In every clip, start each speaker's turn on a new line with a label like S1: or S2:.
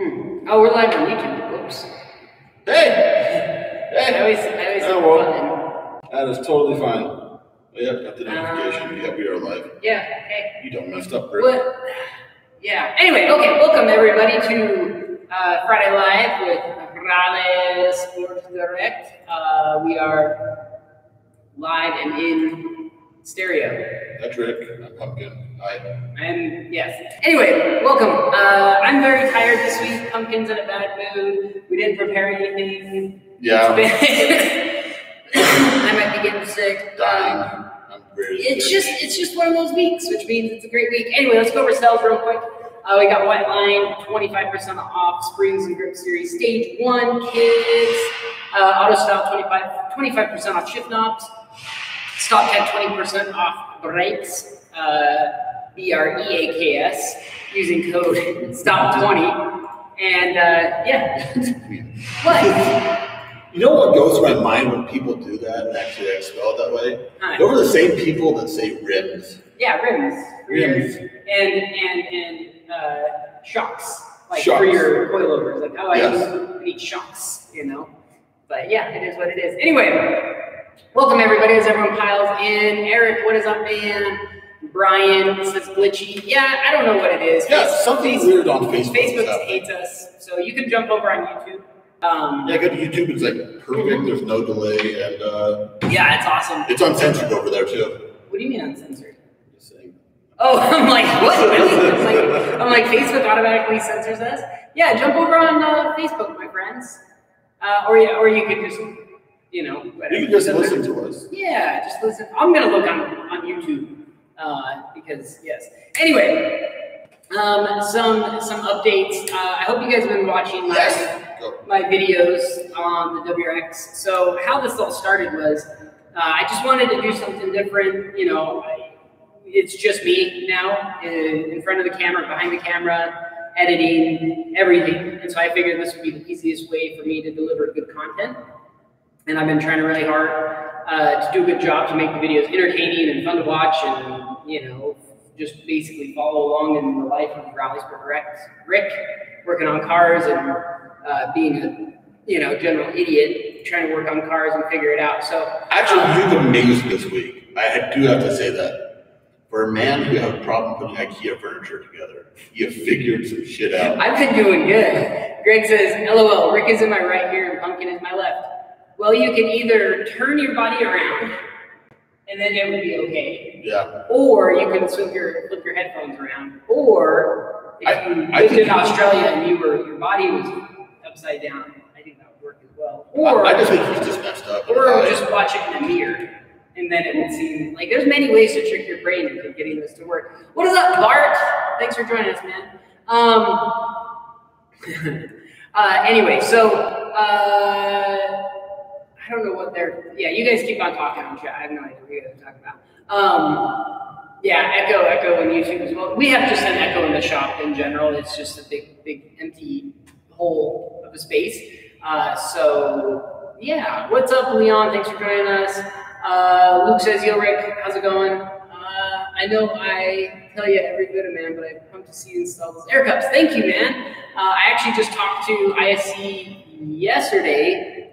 S1: Oh, we're live on YouTube. Whoops.
S2: Hey!
S1: I always
S2: that is totally fine. Oh, yeah, got the notification. Yeah, we are live.
S1: Yeah, okay.
S2: You don't messed up, Rick.
S1: What? Yeah. Anyway, okay. Welcome everybody to Friday Live with RallySport Direct. We are live and in stereo.
S2: That's Rick. I'm Pumpkin. Hi.
S1: And yes. Anyway, welcome. I'm very tired this week. Pumpkin's in a bad mood. We didn't prepare anything.
S2: Yeah.
S1: I might be getting sick.
S2: Dying. I'm very
S1: It's just one of those weeks, which means it's a great week. Anyway, let's go over sales real quick. We got White Line, 25% off Springs and Grip Series Stage 1 kids. Auto Style, 25% off shift knobs. Stock had 20% off brakes. BREAKS using code STOP20. And yeah. What?
S2: You know what goes through my mind when people do that and actually spell it that way? Those are the same people that say rims.
S1: Yeah, rims. And shocks. Like for your coilovers. Like, oh, I need shocks, you know? But yeah, it is what it is. Anyway, welcome everybody as everyone piles in. Eric, what is up, man? Brian says glitchy. Yeah, I don't know what it is.
S2: Yeah, something weird on Facebook.
S1: Facebook hates us, so you can jump over on YouTube.
S2: Yeah, go to YouTube. It's like perfect. There's no delay, and
S1: yeah, it's awesome.
S2: It's uncensored over there too.
S1: What do you mean uncensored?
S2: Just saying.
S1: Oh, I'm like, what? Really? I'm like, Facebook automatically censors us. Yeah, jump over on Facebook, my friends. Or you could just, you know, whatever.
S2: You can just listen to us.
S1: Yeah, just listen. I'm gonna look on YouTube. Because yes. Anyway, some updates. I hope you guys have been watching my videos on the WRX. So how this all started was, I just wanted to do something different. You know, it's just me now in front of the camera, behind the camera, editing, everything. And so I figured this would be the easiest way for me to deliver good content. And I've been trying really hard to do a good job to make the videos entertaining and fun to watch, and you know, just basically follow along in the life of RallySport Direct. Rick, working on cars and being a general idiot, trying to work on cars and figure it out. So
S2: actually, you've amazed this week. I do have to say that. For a man who had a problem putting IKEA furniture together, you figured some shit out.
S1: I've been doing good. Greg says, LOL, Rick is in my right ear and Pumpkin is my left. Well, you can either turn your body around, and then it would be okay.
S2: Yeah.
S1: Or you can flip your headphones around. Or if you lived in Australia and your body was upside down, I think that would work as well. Or
S2: I just think he's just messed up.
S1: Or just watch it in a mirror, and then it would seem like there's many ways to trick your brain into getting this to work. What is up, Bart? Thanks for joining us, man. Anyway, so I don't know what yeah, you guys keep on talking on chat. I have no idea what you guys are talking about. Yeah, echo on YouTube as well. We have just an echo in the shop in general. It's just a big empty hole of a space. So yeah, what's up, Leon? Thanks for joining us. Luke says, yo, Rick, how's it going? I know I tell you every bit of man, but I'm pumped to see you install those air cups. Thank you, man. I actually just talked to ISC yesterday.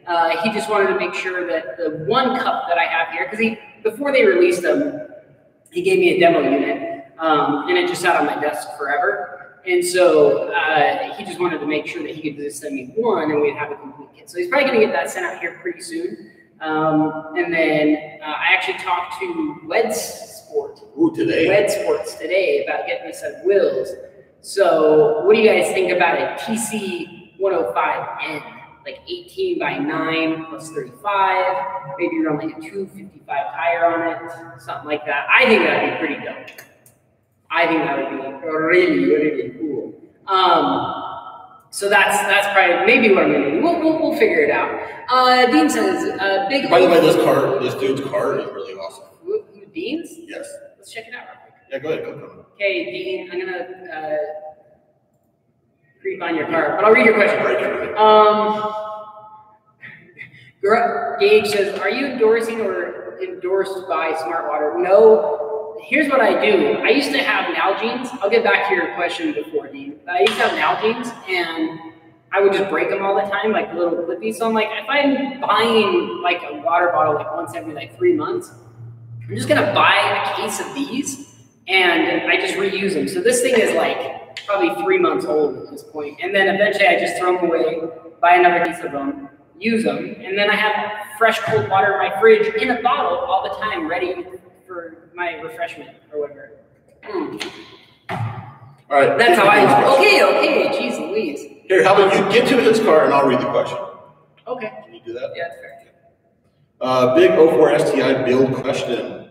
S1: He just wanted to make sure that the one cup that I have here, because before they released them, he gave me a demo unit, and it just sat on my desk forever. And so he just wanted to make sure that he could just send me one, and we'd have a complete kit. So he's probably going to get that sent out here pretty soon. And then I actually talked to WedSports today about getting a set of wheels. So what do you guys think about a TC105N? Like 18 by 9 plus 35, maybe you're on like a 255 tire on it, something like that. I think that'd be pretty dope. I think that would be really cool. So that's probably maybe what I'm gonna do. We'll figure it out. Dean says, big.
S2: By the way, this dude's car is really awesome.
S1: Who Dean's?
S2: Yes.
S1: Let's check it out real quick.
S2: Yeah, go ahead. Go.
S1: Okay, Dean, I'm gonna creep on your car, but I'll read your question. Gage says, are you endorsing or endorsed by Smartwater? No. Here's what I do. I used to have Nalgene's. I'll get back to your question before, Dean. I used to have Nalgene's, and I would just break them all the time, like little clippies. So I'm like, if I'm buying like a water bottle like once every like 3 months, I'm just gonna buy a case of these and I just reuse them. So this thing is like probably 3 months old at this point. And then eventually I just throw them away, buy another case of them, use them, and then I have fresh cold water in my fridge in a bottle all the time, ready for my refreshment or whatever.
S2: All right.
S1: That's how I. Okay. Jeez Louise.
S2: Here, how about you get to his car and I'll read the question.
S1: Okay.
S2: Can you do that?
S1: Yeah, that's fair.
S2: Big 04 STI build question.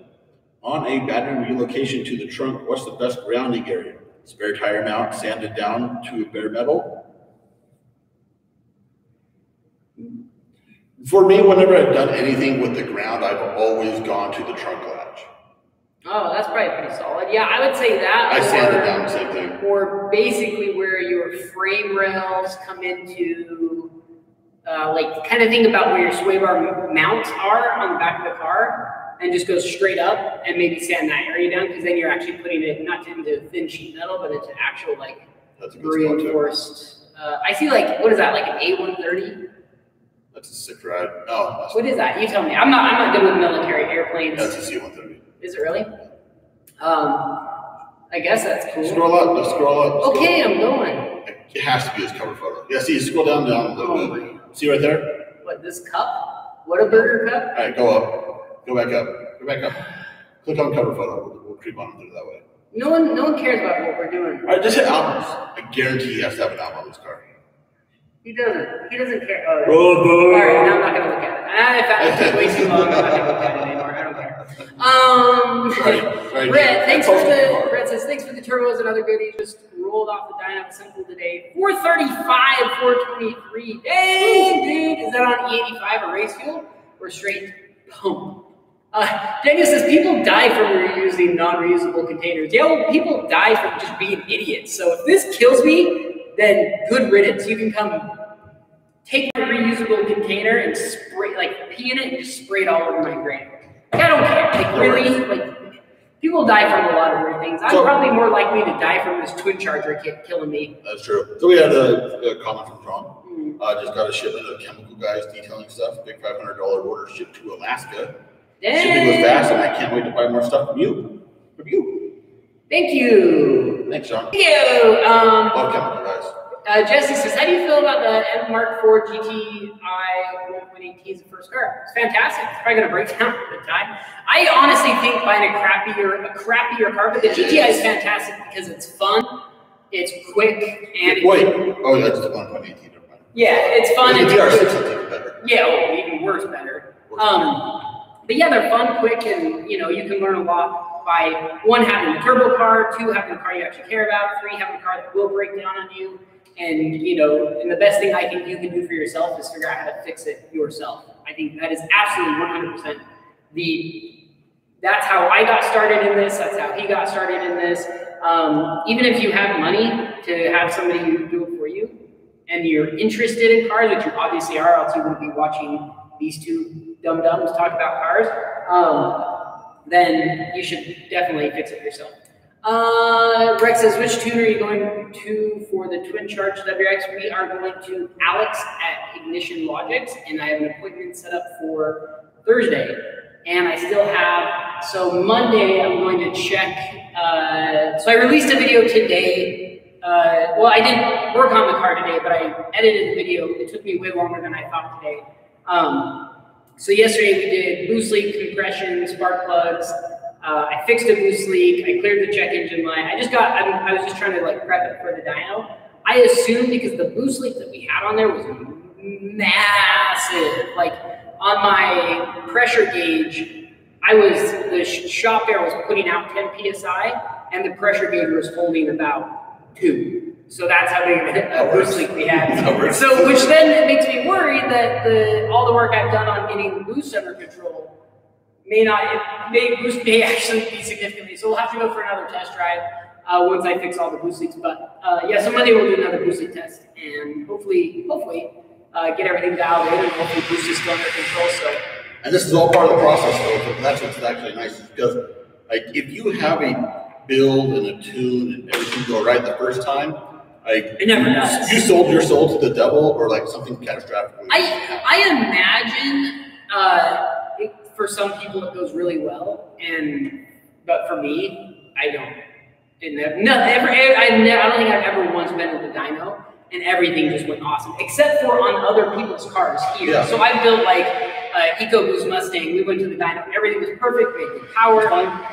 S2: On a battery relocation to the trunk, what's the best grounding area? Spare tire mount, sanded down to bare metal? For me, whenever I've done anything with the ground, I've always gone to the trunk latch.
S1: Oh, that's probably pretty solid. Yeah, I would say that.
S2: I sanded down, same thing.
S1: Or basically where your frame rails come into, like, kind of think about where your sway bar mounts are on the back of the car, and just go straight up and maybe sand that area down, because then you're actually putting it not into thin sheet metal, but into actual like reinforced. I see, like, what is that, like an A130?
S2: That's a sick ride. Oh,
S1: what is that? You tell me. I'm not good with military airplanes.
S2: That's a C-130.
S1: Is it really? I guess that's cool.
S2: Scroll up. Let's scroll up.
S1: Okay, I'm going.
S2: It has to be his cover photo. Yeah, see, scroll down a little bit. See right there?
S1: What, this cup? What a burger cup?
S2: All right, go up. Go back up. Go back up. Click on cover photo. We'll creep on through that way.
S1: No one cares about what we're doing.
S2: All right, just hit albums. I guarantee he has to have an album on this car.
S1: He doesn't. He doesn't care. All right, now I'm not going to look at it. I found it way too long. I'm not going to look at it anymore. I don't care.
S2: Right.
S1: Brett says, thanks for the turbos and other goodies. Just rolled off the dyno simple today. 435, 423. Dang, dude. Is that on E85 or race fuel or straight pump? Daniel says, people die from reusing non-reusable containers. Yeah, well, people die from just being idiots. So if this kills me, then good riddance. You can come take a reusable container and spray, like, pee in it and just spray it all over my grain. Like, I don't care. Like, really, like, people die from a lot of weird things. I'm probably more likely to die from this twin charger killing me.
S2: That's true. So we had a comment from John. Just got a shipment of chemical guys detailing stuff. Big $500 order shipped to Alaska.
S1: Dang.
S2: Shipping was fast, and I can't wait to buy more stuff from you.
S1: Thank you.
S2: Thanks, John.
S1: Thank you.
S2: Love chemical guys.
S1: Jesse says, how do you feel about the M Mark IV GTI 1.8T as a first car? It's fantastic. It's probably going to break down for the time. I honestly think buying a crappier car, but the GTI is fantastic because it's fun, it's quick, and
S2: that's the 1.8T.
S1: Yeah, it's fun.
S2: The GR6 is better.
S1: Yeah, even worse, better. But yeah, they're fun, quick, and you can learn a lot by one, having a turbo car, two, having a car you actually care about, three, having a car that will break down on you, and and the best thing I think you can do for yourself is figure out how to fix it yourself. I think that is absolutely 100% that's how I got started in this. That's how he got started in this. Even if you have money to have somebody do it for you, and you're interested in cars, which you obviously are, else you wouldn't be watching these two dum-dums talk about cars, then you should definitely fix it yourself. Rex says, which tune are you going to for the twin charge WX? We are going to Alex at Ignition Logics, and I have an appointment set up for Thursday. And I still have, so Monday I'm going to check, so I released a video today. Well, I didn't work on the car today, but I edited the video. It took me way longer than I thought today. So yesterday we did boost leak, compression, spark plugs. I fixed a boost leak. I cleared the check engine line. I was just trying to like prep it for the dyno. I assumed because the boost leak that we had on there was massive. Like on my pressure gauge, the shop air was putting out 10 PSI and the pressure gauge was holding about 2. So that's how big of a boost leak we had. So, which then makes me worried that all the work I've done on getting the boost under control boost may actually be significantly. So we'll have to go for another test drive once I fix all the boost leaks. But yeah, so Monday we'll do another boost leak test and hopefully get everything dialed in and hopefully boost is still under control. So.
S2: And this is all part of the process, though. That's what's actually nice because, like, if you have a build and a tune and everything go right the first time, Like,
S1: it never does.
S2: You sold your soul to the devil, or like something catastrophic?
S1: I imagine for some people it goes really well, but for me, I don't. I don't think I've ever once been to the dyno and everything just went awesome, except for on other people's cars here. Yeah. So I built like EcoBoost Mustang. We went to the dyno, everything was perfect. We had good power,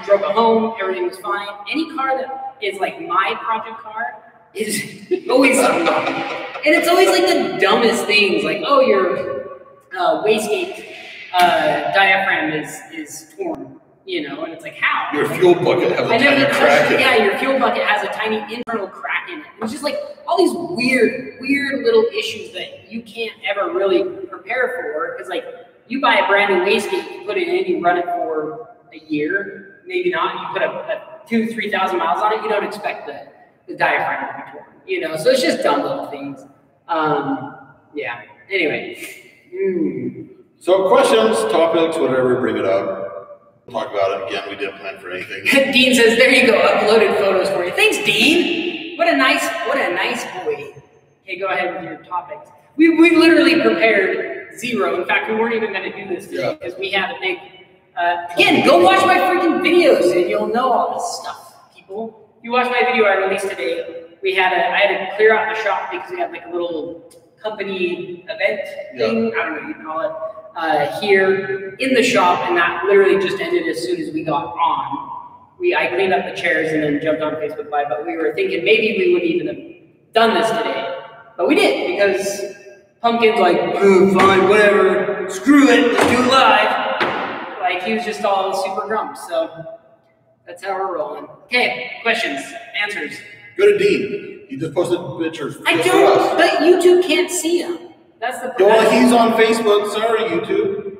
S1: drove it home, everything was fine. Any car that is like my project car is always something wrong. And it's always like the dumbest things, like, oh, your wastegate diaphragm is torn. You know, and it's like, how?
S2: Your fuel bucket has a tiny crack in it.
S1: Yeah, your fuel bucket has a tiny internal crack in it. It's just like all these weird little issues that you can't ever really prepare for. Because like, you buy a brand new wastegate, you put it in, you run it for a year, maybe not. You put a 2,000-3,000 miles on it, you don't expect the diaphragm to be torn. You know, so it's just dumb little things. Yeah. Anyway.
S2: So questions, topics, whatever, bring it up. Talk about it again. We didn't plan for anything.
S1: Dean says, "There you go, uploaded photos for you." Thanks, Dean. What a nice boy. Okay, go ahead with your topics. We literally prepared zero. In fact, we weren't even going to do this today because we had a big. Again, go watch my freaking videos and you'll know all this stuff, people. If you watch my video I released today, I had to clear out the shop because we had like a little company event thing. I don't know what you call it. Here in the shop, and that literally just ended as soon as we got on. I cleaned up the chairs and then jumped on Facebook Live, but we were thinking maybe we wouldn't even have done this today. But we did, because Pumpkin's like, oh, fine, whatever, screw it, let's do it live. Like, he was just all super grumpy, so that's how we're rolling. Okay, questions, answers.
S2: Go to Dean. He just posted pictures.
S1: I don't, but YouTube can't see them. That's the problem.
S2: Well, he's on Facebook. Sorry, YouTube.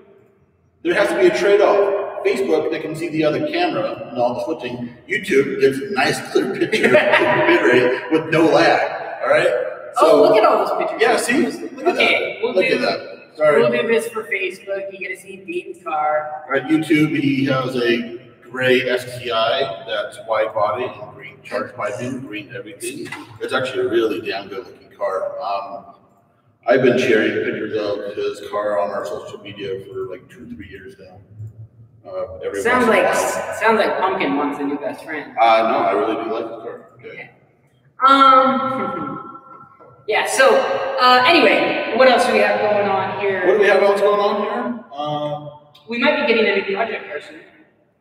S2: There has to be a trade-off. Facebook, they can see the other camera and all the switching. YouTube gives a nice, clear picture bit rate with no lag. All right?
S1: So, look at all those pictures.
S2: Yeah, see? Look at that. Look at that. Sorry.
S1: We'll do this for Facebook. You get to see Dean's car.
S2: All right, YouTube, he has a gray STI that's wide body and green charge piping, green everything. It's actually a really damn good-looking car. I've been sharing pictures of his car on our social media for like 2-3 years now.
S1: Sounds like Pumpkin wants a new best friend.
S2: No, I really do like this car. Okay.
S1: Yeah. So anyway, what else do we have going on here?
S2: What do we have else going on here?
S1: We might be getting a new project car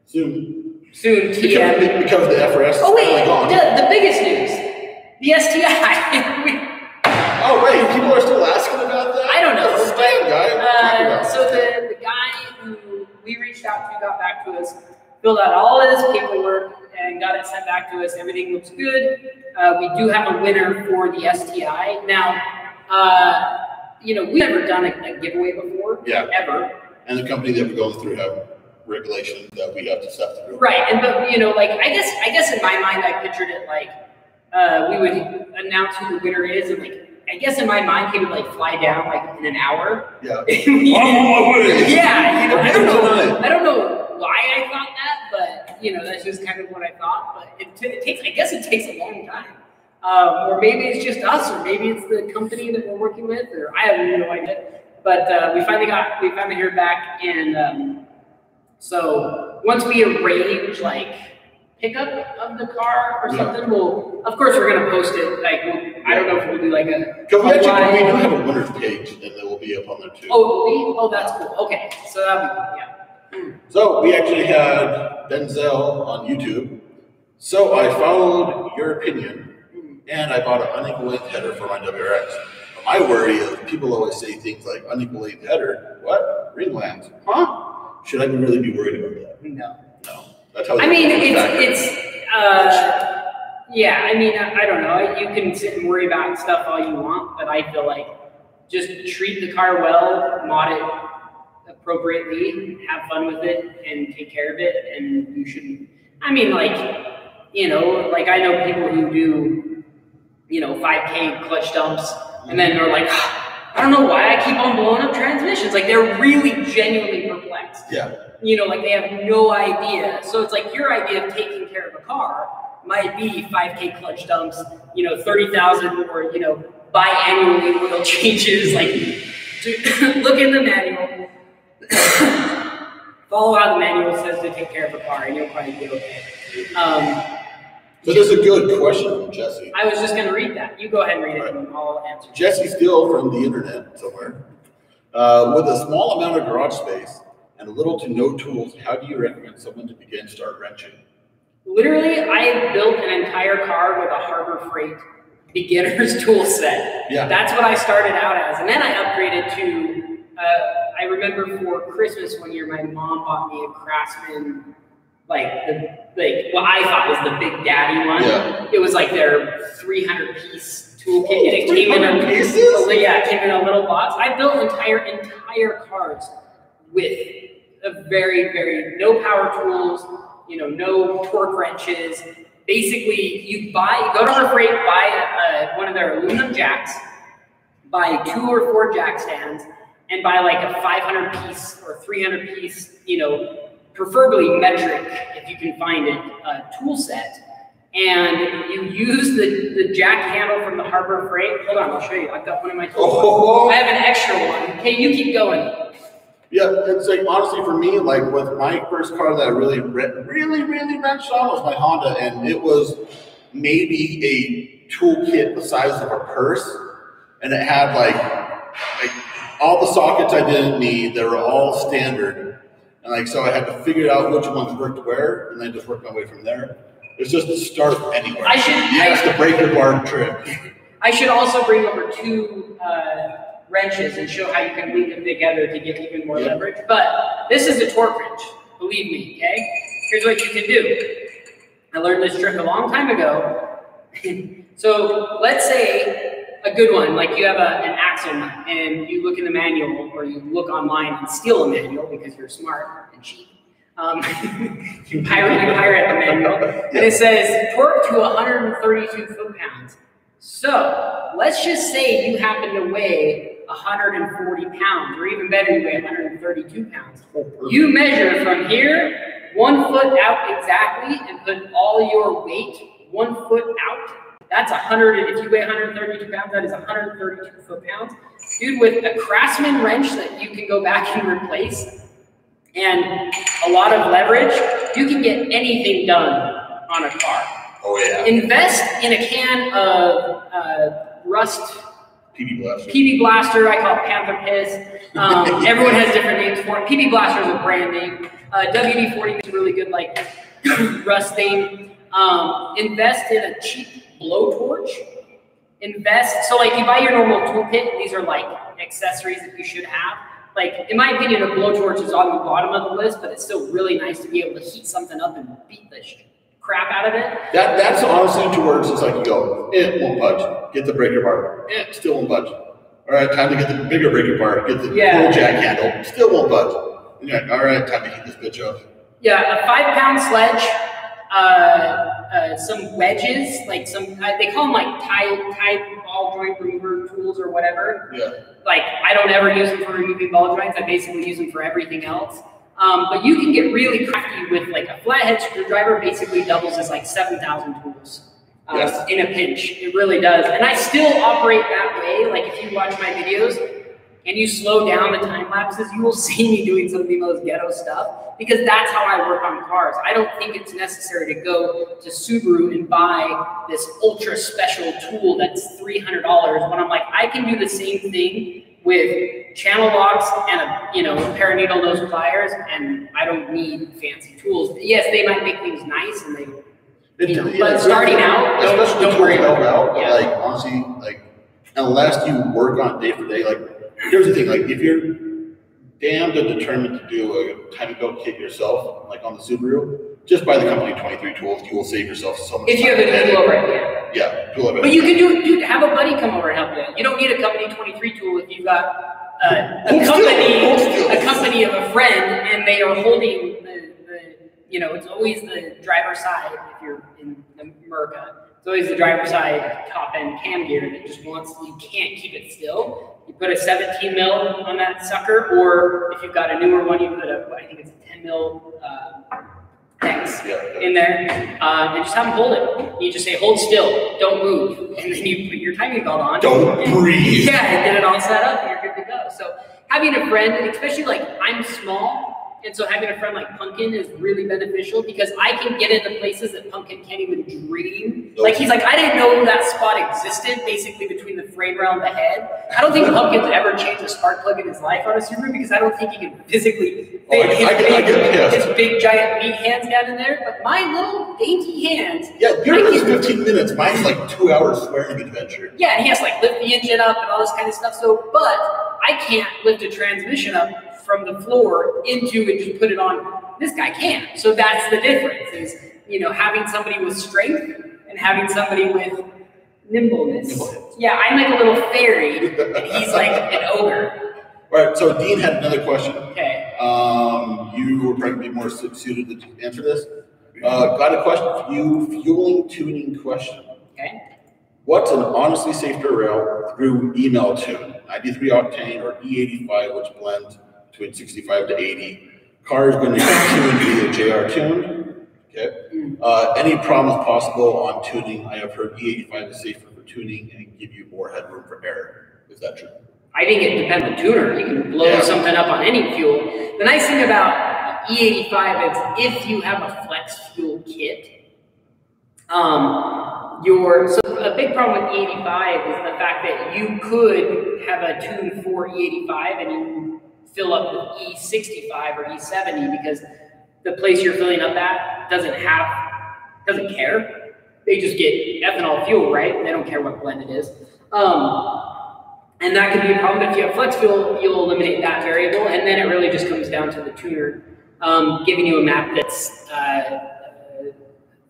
S1: soon.
S2: Soon, TM. Because the FRS is
S1: oh wait,
S2: gone.
S1: the biggest news, the STI.
S2: Oh wait, people are still asking about that?
S1: I don't know.
S2: So
S1: the guy who we reached out to got back to us, filled out all of this paperwork, and got it sent back to us. Everything looks good. We do have a winner for the STI. Now, we've never done a giveaway before.
S2: Yeah.
S1: Ever.
S2: And the company that we're going through have regulations that we have to step through.
S1: Right. But I guess in my mind I pictured it like we would announce who the winner is, and like I guess in my mind he would like fly down like in an hour.
S2: Yeah.
S1: Yeah. I don't know why I thought that, but that's just kind of what I thought. But it takes. I guess it takes a long time. Or maybe it's just us, or maybe it's the company that we're working with, or I have no idea. But we finally heard back, and so once we arrange like pickup of the car or something, of course we're gonna post it. Like I don't know if we'll do like a.
S2: We do have a winner's page, and it will be up on there too.
S1: Oh, that's cool. Okay, so that'll be cool. Yeah.
S2: So we actually had Denzel on YouTube. So I followed your opinion, and I bought an unequal length header for my WRX. But my worry is people always say things like unequal length header. What? Ringlands? Huh? Should I really be worried about that?
S1: No.
S2: That's how.
S1: I mean, yeah. I mean, I don't know. You can sit and worry about stuff all you want, but I feel like just treat the car well, mod it appropriately, have fun with it, and take care of it. And you shouldn't. I mean, like I know people who do, 5K clutch dumps, and then they're like, I don't know why I keep on blowing up transmissions. Like they're really genuinely perplexed.
S2: Yeah.
S1: Like they have no idea. So it's like your idea of taking care of a car might be 5K clutch dumps, 30,000, or biannually oil changes. Like, look in the manual, follow how the manual says to take care of a car, and you'll probably be okay.
S2: So this is a good question from Jesse.
S1: I was just going to read that. You go ahead and read it, and I'll answer.
S2: Jesse Steele from the internet somewhere. With a small amount of garage space and little to no tools, how do you recommend someone to begin start wrenching?
S1: Literally, I built an entire car with a Harbor Freight beginner's tool set.
S2: Yeah.
S1: That's what I started out as. And then I upgraded to, I remember for Christmas one year, my mom bought me a Craftsman, what I thought was the Big Daddy one. Yeah. It was like their 300-piece toolkit.
S2: Oh,
S1: and it came in
S2: it
S1: came in a little box. I built entire cars with a very, very, no power tools, no torque wrenches. Basically, you go to Harbor Freight, buy one of their aluminum jacks, buy 2 or 4 jack stands, and buy like a 500-piece or 300-piece, preferably metric, if you can find it, tool set. And you use the jack handle from the Harbor Freight. Hold on, I'll show you. I've got one in my tool. I have an extra one. Okay, you keep going.
S2: Yeah, it's like, honestly, for me, like with my first car that I really wrenched on was my Honda, and it was maybe a toolkit the size of a purse, and it had like all the sockets I didn't need. They were all standard, and so I had to figure out which ones worked where, and then just work my way from there. It's just to start anywhere. Yes, the breaker bar trick.
S1: I should also bring over 2 wrenches and show how you can link them together to get even more leverage. But this is a torque wrench, believe me, okay? Here's what you can do. I learned this trick a long time ago. So let's say a good one, like you have an axle nut and you look in the manual, or you look online and steal a manual because you're smart and cheap. You pirate the manual, and it says torque to 132 foot-pounds. So let's just say you happen to weigh 140 pounds, or even better, you weigh 132 pounds. You measure from here, 1 foot out exactly, and put all your weight 1 foot out. That's 100. If you weigh 132 pounds, that is 132 foot-pounds. Dude, with a Craftsman wrench that you can go back and replace, and a lot of leverage, you can get anything done on a car.
S2: Oh yeah.
S1: Invest in a can of Rust
S2: PB
S1: Blaster. I call it Panther Piss. Everyone has different names for it. PB Blaster is a brand name. WD-40 is really good, like Rust thing. Invest in a cheap blowtorch. So like you buy your normal toolkit, these are like accessories that you should have. Like, in my opinion, a blowtorch is on the bottom of the list, but it's still really nice to be able to heat something up and beat the crap out of it.
S2: That's honestly to where it's just like you go, it won't budge. Get the breaker bar. It still won't budge. All right, time to get the bigger breaker bar. Get the full jack handle. Still won't budge. And you're like, all right, time to heat this bitch up.
S1: Yeah, a 5-pound sledge, some wedges, like they call them like tie ball joint remover tools or whatever.
S2: Yeah.
S1: Like, I don't ever use them for removing ball joints. I basically use them for everything else. But you can get really crafty with like a flathead screwdriver. Basically doubles as like 7,000 tools in a pinch. It really does. And I still operate that way. Like, if you watch my videos and you slow down the time lapses, you will see me doing some of the most ghetto stuff, because that's how I work on cars. I don't think it's necessary to go to Subaru and buy this ultra special tool that's $300 when I'm like, I can do the same thing with channel locks and a pair of needle nose pliers, and I don't need fancy tools. Yes, they might make things nice, and but starting out, don't worry about it.
S2: Like, honestly, like, unless you work on it day for day, like, here's the thing, like, if you're damned and determined to do a time belt kit yourself, like on the Subaru, just buy the company 23 tools. You will save yourself so much time.
S1: If you have a tool over it,
S2: yeah, tool over it.
S1: But you can dude, have a buddy come over and help you. You don't need a company 23 tool if you've got a company of a friend, and they are holding it's always the driver's side if you're in America. It's always the driver's side top end cam gear that just you can't keep it still. You put a 17 mil on that sucker, or if you've got a newer one, you put I think it's a 10 mil X in there, and just have them hold it. You just say, hold still, don't move. And then you put your timing belt on.
S2: Don't breathe.
S1: Yeah, and get it all set up, and you're good to go. So having a friend, and especially like I'm small, and so having a friend like Pumpkin is really beneficial because I can get into places that Pumpkin can't even dream. Like he's like, I didn't know that spot existed, basically between the frame rail and the head. I don't think Pumpkin's ever changed a spark plug in his life on a Subaru because I don't think he can physically fit his big giant meat hands down in there. But my little dainty hands.
S2: Yeah, yours is 15 minutes. Mine's like 2 hours swearing adventure.
S1: Yeah, and he has to like lift the engine up and all this kind of stuff. So, but I can't lift a transmission up from the floor into and just put it on. This guy can. So that's the difference is, you know, having somebody with strength and having somebody with nimbleness. Yeah, I'm like a little fairy and he's like an ogre.
S2: All right, so Dean had another question.
S1: Okay.
S2: You were probably more suited to answer this. Got a question for you, fueling tuning question.
S1: Okay.
S2: What's an honestly safe derail through email tune? 93 octane or E85, which blends between 65 to 80. Car is going to be tuned via JR tuned. Okay. Any problems possible on tuning? I have heard E85 is safer for tuning and give you more headroom for error. Is that true?
S1: I think it depends on the tuner. You can blow something up on any fuel. The nice thing about E85 is if you have a flex fuel kit, so a big problem with E85 is the fact that you could have a tune for E85 and you fill up with E65 or E70 because the place you're filling up at doesn't care. They just get ethanol fuel, right? They don't care what blend it is. And that could be a problem. If you have flex fuel, you'll eliminate that variable, and then it really just comes down to the tuner giving you a map that's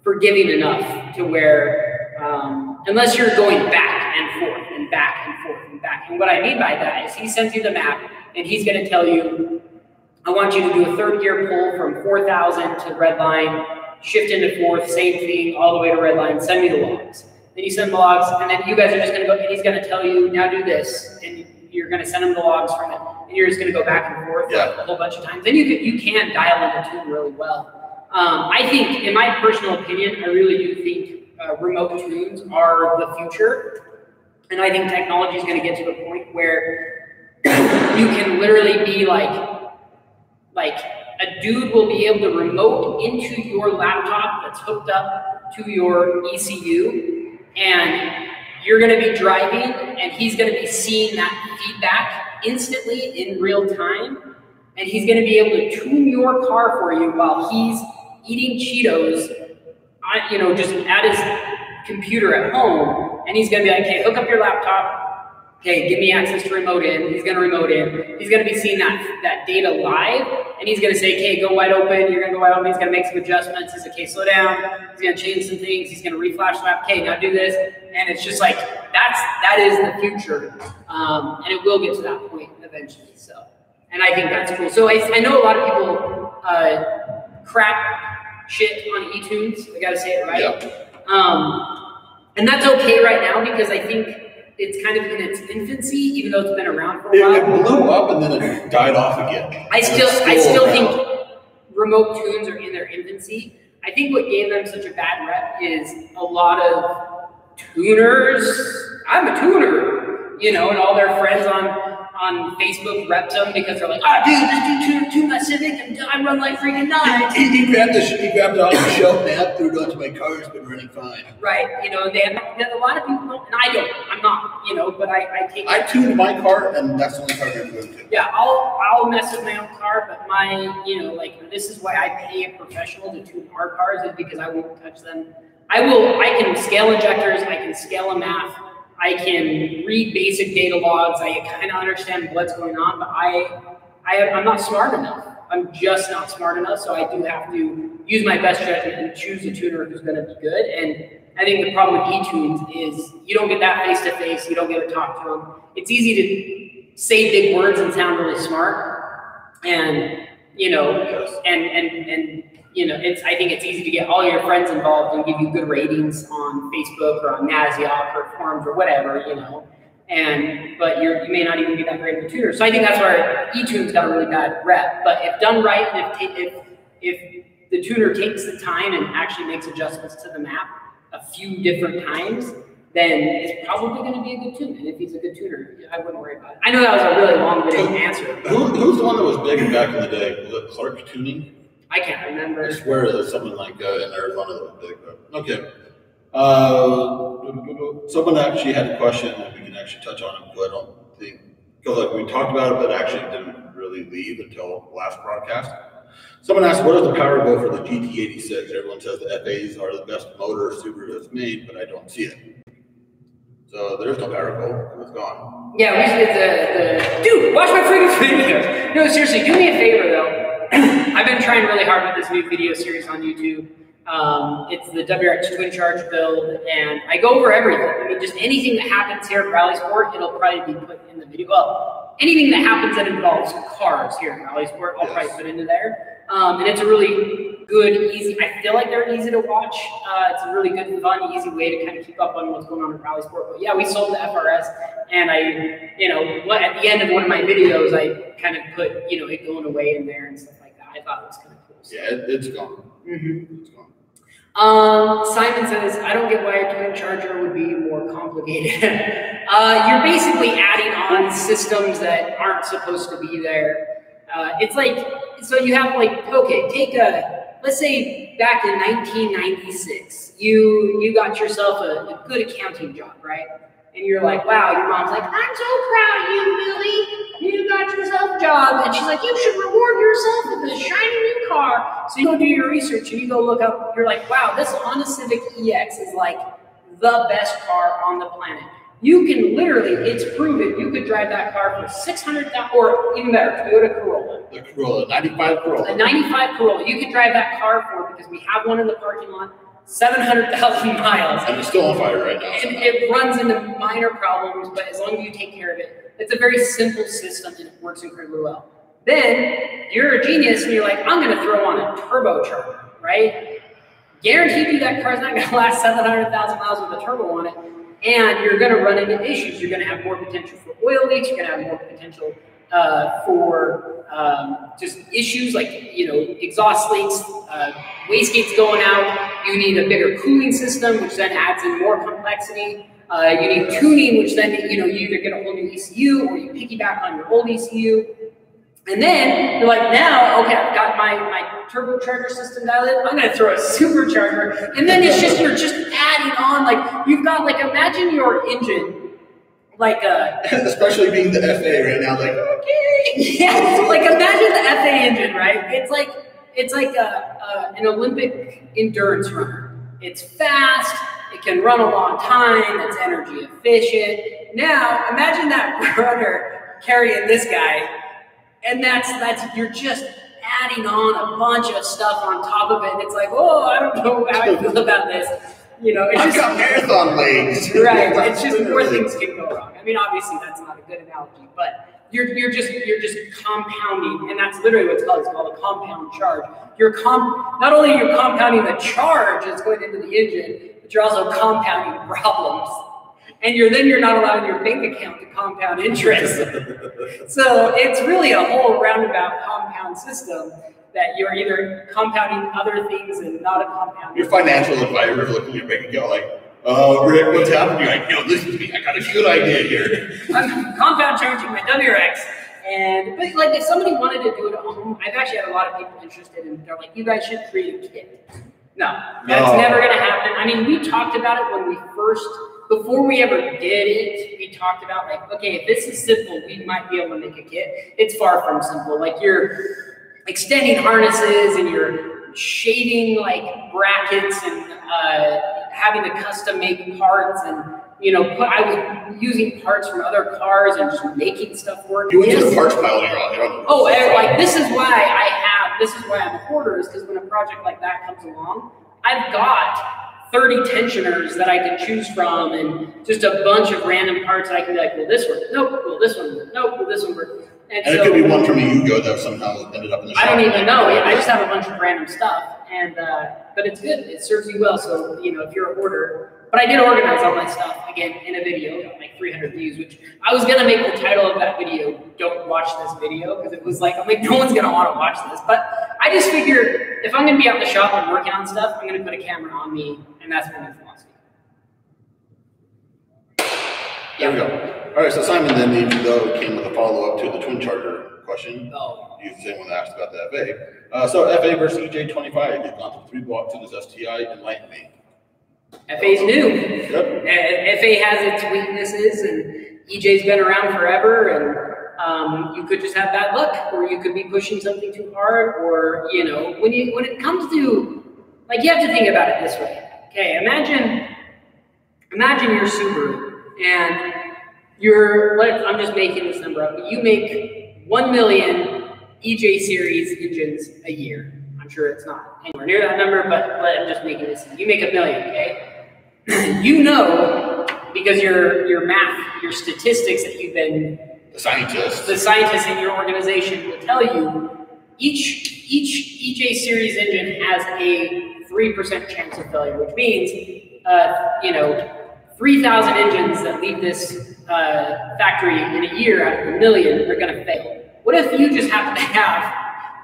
S1: forgiving enough to where, unless you're going back and forth and back and forth and back. And what I mean by that is he sends you the map, and he's going to tell you, I want you to do a third gear pull from 4,000 to red line, shift into fourth, same thing, all the way to red line, send me the logs. Then you send the logs, and then you guys are just going to go, and he's going to tell you, now do this, and you're going to send him the logs from it, and you're just going to go back and forth a whole bunch of times. Then you can dial in the tune really well. I think, in my personal opinion, I really do think remote tunes are the future, and I think technology is going to get to the point where you can literally be like a dude will be able to remote into your laptop that's hooked up to your ECU, and you're going to be driving, and he's going to be seeing that feedback instantly in real time, and he's going to be able to tune your car for you while he's eating Cheetos, just at his computer at home, and he's going to be like, hey, hook up your laptop. Okay, give me access to remote in. He's going to remote in. He's going to be seeing that data live, and he's going to say, okay, go wide open. You're going to go wide open. He's going to make some adjustments. He's like, okay, slow down. He's going to change some things. He's going to reflash the map. Okay, now do this. And it's just like, that is the future. And it will get to that point eventually. So, and I think that's cool. So I know a lot of people crap shit on eTunes. I got to say it right. Yep. And that's okay right now because I think it's kind of in its infancy, even though it's been around for a while.
S2: It blew up and then it died off again.
S1: I still think remote tunes are in their infancy. I think what gave them such a bad rep is a lot of tuners. I'm a tuner, and all their friends on Facebook repped them because they're like, oh, dude, just tune my Civic and I run like freaking nuts.
S2: He grabbed it off the shelf and threw it onto my car. It's been running fine.
S1: Right, a lot of people don't, and I don't. I'm not, but I take.
S2: I tuned my car, and that's the only car I'm going to.
S1: Yeah, I'll mess with my own car, but this is why I pay a professional to tune our cars is because I won't touch them. I can scale injectors. I can scale a math. I can read basic data logs. I kind of understand what's going on, but I'm not smart enough. I'm just not smart enough, so I do have to use my best judgment and choose a tuner who's going to be good. And I think the problem with eTunes is you don't get that face-to-face. You don't get to talk to them. It's easy to say big words and sound really smart, and I think it's easy to get all your friends involved and give you good ratings on Facebook or on Naziok or forums or whatever, but you may not even be that great of a tuner. So I think that's where eTunes got a really bad rep. But if done right, and if the tuner takes the time and actually makes adjustments to the map a few different times, then it's probably going to be a good tune. And if he's a good tuner, I wouldn't worry about it. I know that was a really long-winded answer.
S2: Who's the one that was big back in the day? Was it Clark Tuning?
S1: I can't remember.
S2: I swear there's something like in Arizona that was big. But okay. Someone actually had a question that we can actually touch on it, but I don't think, because like we talked about it, but actually didn't really leave until last broadcast. Someone asked, what is the power goal for the GT86? Everyone says the FAs are the best motor Subaru has made, but I don't see it. So there's no power goal. It's gone.
S1: Yeah, we did dude, watch my freaking video. No, seriously, do me a favor though. I've been trying really hard with this new video series on YouTube. It's the WRX twin charge build, and I go over everything. I mean, just anything that happens here at RallySport, it'll probably be put in the video. Well, anything that happens that involves cars here at RallySport, I'll probably put into there. And it's a really good, easy, I feel like they're easy to watch. It's a really good, fun, easy way to kind of keep up on what's going on at RallySport. But yeah, we sold the FRS, and at the end of one of my videos, I kind of put, it going away in there and stuff like that. I thought it was kind of cool. So.
S2: Yeah, it's gone.
S1: Mm-hmm. It's gone. Simon says, I don't get why a twin charger would be more complicated. You're basically adding on systems that aren't supposed to be there. It's like, so you have like, okay, let's say back in 1996, you got yourself a good accounting job, right? And you're like, wow, your mom's like, I'm so proud of you, Billy. You got yourself a job. And she's like, you should reward yourself with a shiny new car. So you go do your research and you go look up, you're like, wow, this Honda Civic EX is like the best car on the planet. You can literally, it's proven, you could drive that car for $600,000, or even better, Toyota Corolla.
S2: The Corolla, 95 Corolla.
S1: A 95 Corolla. You could drive that car for, because we have one in the parking lot, 700,000 miles.
S2: And it's still on fire right now.
S1: And it runs into minor problems, but as long as you take care of it, it's a very simple system and it works incredibly well. Then you're a genius and you're like, I'm going to throw on a turbocharger, right? Guaranteed you that car's not going to last 700,000 miles with a turbo on it, and you're going to run into issues. You're going to have more potential for oil leaks. You're going to have more potential for just issues like, exhaust leaks, wastegates going out. You need a bigger cooling system, which then adds in more complexity. You need tuning, which then, you either get a whole new ECU or you piggyback on your old ECU. And then you're like, now, okay, I've got my turbocharger system dialed in. I'm going to throw a supercharger. And then you're just adding on, like, you've got, like, imagine your engine, like
S2: especially being the FA right now, like, okay.
S1: Yeah, like imagine the FA engine, right? It's like an Olympic endurance runner. It's fast. It can run a long time. It's energy efficient. Now, imagine that runner carrying this guy. And that's you're just adding on a bunch of stuff on top of it. And it's like, oh, I don't know how I feel about this.
S2: I've got marathon legs.
S1: Right. It's just more things can go wrong. I mean, obviously that's not a good analogy, but you're just compounding, and that's literally what it's called. It's called a compound charge. Not only are you compounding the charge that's going into the engine, but you're also compounding problems. And you're not allowing your bank account to compound interest. So it's really a whole roundabout compound system that you're either compounding other things and not a compound.
S2: Your financial advisor looking at your bank account like, Rick, what's happening? You're like, listen to me. I got a good idea here.
S1: I'm compound charging my WRX. But like if somebody wanted to do it at home, I've actually had a lot of people interested and they're like, you guys should create a kit. No, that's never going to happen. I mean, we talked about it when before we ever did it, we talked about like, okay, if this is simple, we might be able to make a kit. It's far from simple. Like you're extending harnesses and you're shading like brackets and having to custom make parts and I was using parts from other cars and just making stuff work.
S2: You went to the parts pile here on.
S1: Oh, like this is why I'm a hoarder, is because when a project like that comes along, I've got 30 tensioners that I can choose from and just a bunch of random parts that I can be like, well, this one, nope, well, this one, nope, well, this one works.
S2: And so, it could be one from a Yugo that somehow ended up in the shop.
S1: I don't even know. I just have a bunch of random stuff, but it's good. It serves you well. So if you're a hoarder, But I did organize all my stuff, again, in a video, got like 300 views, which I was gonna make the title of that video, "Don't Watch This Video," because it was like, I'm like, no one's gonna wanna watch this. But I just figured, if I'm gonna be out in the shop and working on stuff, I'm gonna put a camera on me, and that's my new philosophy.
S2: There we go. All right, so Simon then, even though came with a follow-up to the twin charger question, he's the same one that asked about the FA. So FA versus EJ25, you've gone through 3 blocks in this STI, enlighten me.
S1: FA's new.
S2: Yep.
S1: FA has its weaknesses, and EJ's been around forever, and you could just have bad luck, or you could be pushing something too hard, or, you know, when it comes to, like, you have to think about it this way. Okay, imagine you're Subaru, and I'm just making this number up, but you make 1 million EJ series engines a year. I'm sure it's not anywhere near that number, but I'm just making this. You make 1 million, okay? You know, because your math, your statistics that you've been, the scientists in your organization will tell you, each EJ series engine has a 3% chance of failure, which means, you know, 3,000 engines that leave this factory in a year out of 1 million are going to fail. What if you just happen to have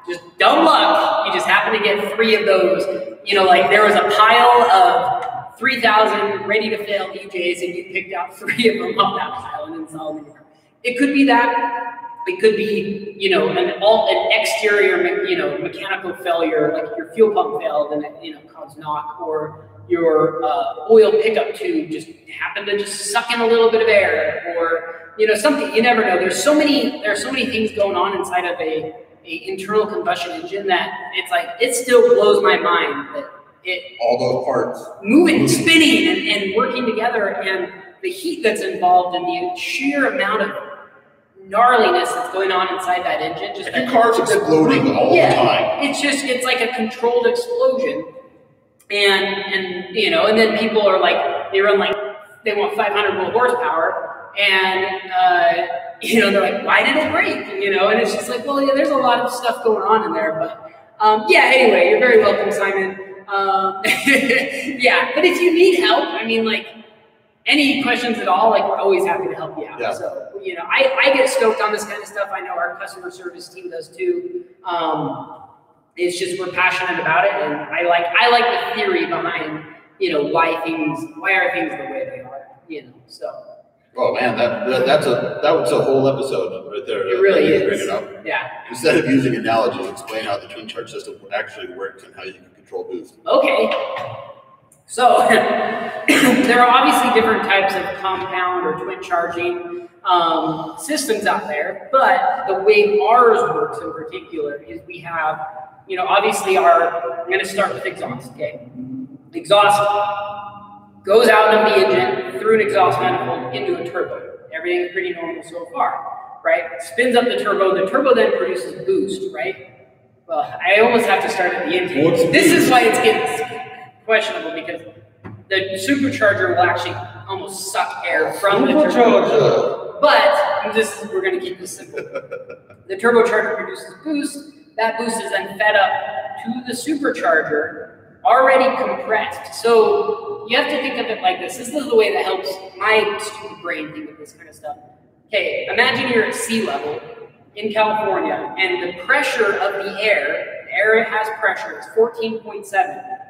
S1: just dumb luck? You just happen to get 3 of those. You know, like there was a pile of 3,000 ready to fail EJs, and you picked out 3 of them off that pile and installed them in your car. It could be that. It could be, you know, an exterior, you know, mechanical failure, like your fuel pump failed and it, you know, caused knock, or your oil pickup tube just happened to just suck in a little bit of air, or, you know, something. You never know. There are so many things going on inside of a internal combustion engine that it's like, it still blows my mind that
S2: all those parts
S1: moving, spinning, and working together, and the heat that's involved, and the sheer amount of gnarliness that's going on inside that engine. Just
S2: your car's exploding all the time.
S1: It's like a controlled explosion. And you know, and then people are like, they want 500 more horsepower, and you know, they're like, why did it break? You know, and it's just like, well, yeah, there's a lot of stuff going on in there, but yeah. Anyway, you're very welcome, Simon. Yeah, but if you need help, I mean, like, any questions at all, like, we're always happy to help you out. Yeah. So, you know, I get stoked on this kind of stuff. I know our customer service team does too. It's just, we're passionate about it, and I like the theory behind, you know, why are things the way they are, you know, so.
S2: Oh man, that was a whole episode right there.
S1: It really is.
S2: Bring it up.
S1: Yeah.
S2: Instead of using analogies, explain how the twin charge system actually works and how you can control boost.
S1: Okay. So there are obviously different types of compound or twin charging systems out there, but the way ours works in particular is we have, you know, obviously I'm going to start with exhaust, okay? Exhaust goes out of the engine through an exhaust manifold into a turbo. Everything's pretty normal so far, right? Spins up the turbo then produces boost, right? Well, I almost have to start at the engine. This is why it's getting questionable, because the supercharger will actually almost suck air from the turbo. But we're going to keep this simple. The turbocharger produces boost. That boost is then fed up to the supercharger, already compressed. So you have to think of it like this. This is the way that helps my stupid brain think of this kind of stuff. Okay, imagine you're at sea level in California, and the pressure of the air has pressure, it's 14.7.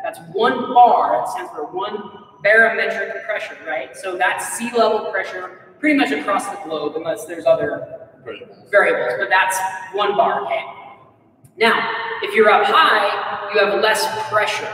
S1: That's 1 bar, it stands for 1 barometric pressure, right? So that's sea level pressure pretty much across the globe, unless there's other variables, but that's 1 bar, okay? Now, if you're up high, you have less pressure,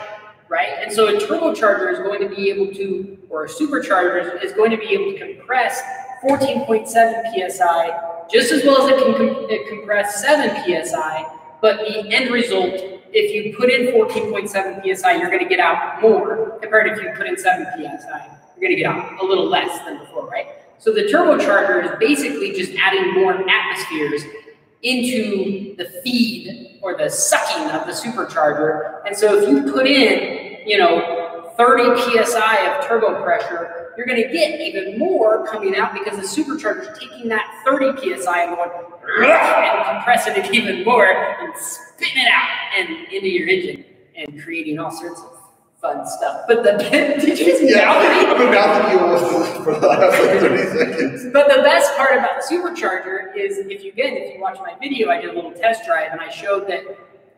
S1: right? And so a turbocharger is going to be able to, or a supercharger is going to be able to compress 14.7 psi just as well as it can compress 7 psi, but the end result, if you put in 14.7 psi, you're going to get out more compared to if you put in 7 psi. You're going to get out a little less than before, right? So the turbocharger is basically just adding more atmospheres into the feed or the sucking of the supercharger. And so if you put in, you know, 30 psi of turbo pressure, you're going to get even more coming out because the supercharger is taking that 30 psi and going and compressing it even more and spitting it out and into your engine and creating all sorts of fun stuff. But the did you just mouth me?
S2: I've been mouthing you almost for the last like 30 seconds.
S1: But the best part about the supercharger is if you watch my video, I did a little test drive and I showed that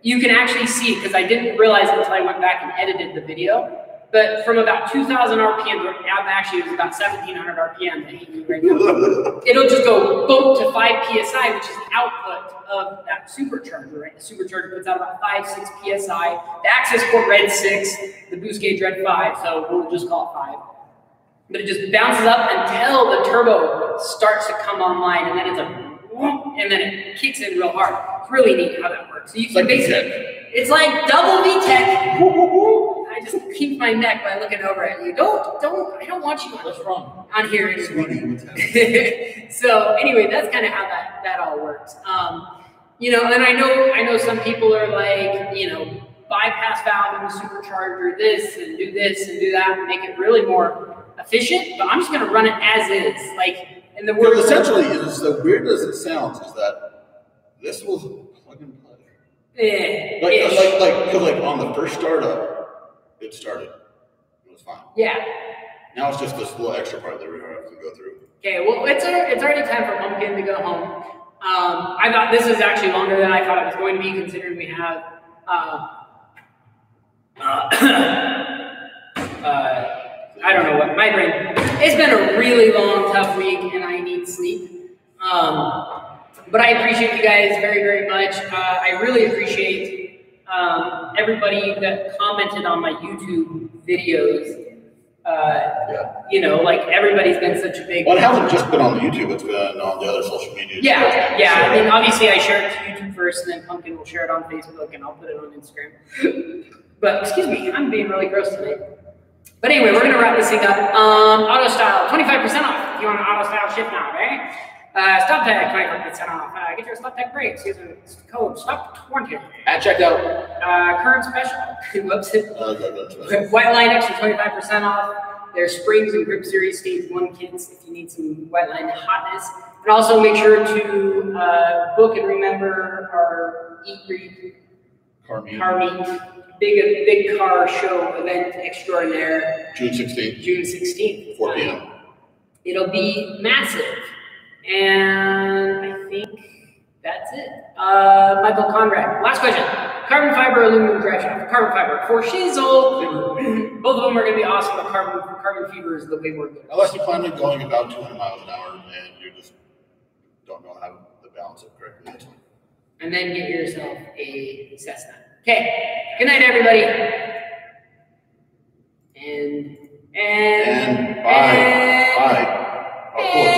S1: you can actually see, because I didn't realize it until I went back and edited the video. But from about 2,000 RPM, actually it was about 1,700 RPM, right now, it'll just go boom to 5 PSI, which is the output of that supercharger, right? The supercharger puts out about 5-6 PSI. The access port read 6, the boost gauge read 5, so we'll just call it 5. But it just bounces up until the turbo starts to come online, and then it's a whoop, and then it kicks in real hard. It's really neat how that works. So you can basically, it's like double VTEC. I just keep my neck by looking over at you. I don't want you on here anymore. So anyway, that's kind of how that all works. You know, and I know some people are like, you know, bypass valve in the supercharger, this and do that, and make it really more efficient. But I'm just gonna run it as is, like in the word.
S2: Essentially, as weird as it sounds, is that this was plug and play. Like on the first startup. It started. It was fine.
S1: Yeah.
S2: Now it's just this little extra part that we're going to have to go through.
S1: Okay, well, it's already time for Pumpkin to go home. I thought this is actually longer than I thought it was going to be, considering we have I don't know what, my brain. It's been a really long, tough week, and I need sleep. But I appreciate you guys very, very much. I really appreciate everybody that commented on my YouTube videos. You know, like everybody's been such a big.
S2: Well, it hasn't just been on YouTube; it's been on the other social media.
S1: Yeah. I mean, obviously, I share it to YouTube first, and then Pumpkin will share it on Facebook, and I'll put it on Instagram. But excuse me, I'm being really gross tonight. But anyway, we're gonna wrap this thing up. Auto style, 25% off if you want an auto style shift now, right? Stop tag, 25% off. Get your stop tag brakes using code STOP20 at checkout. Current special. Whoops. White line extra 25% off. There's springs and grip series stage 1 kits if you need some white line hotness. And also make sure to book and remember our Eat Greet Car Meet. Big car show event extraordinaire.
S2: June 16th.
S1: June 16th.
S2: 4 p.m.
S1: It'll be massive. And I think that's it. Michael Conrad. Last question. Carbon fiber, aluminum drive shaft. Carbon fiber. For Shizzle, both of them are going to be awesome, but carbon fiber is the way more good.
S2: Unless you plan on going about 200 miles an hour and you just don't know how to balance it correctly.
S1: And then get yourself a Cessna. Okay. Good night, everybody. And bye.
S2: Of course.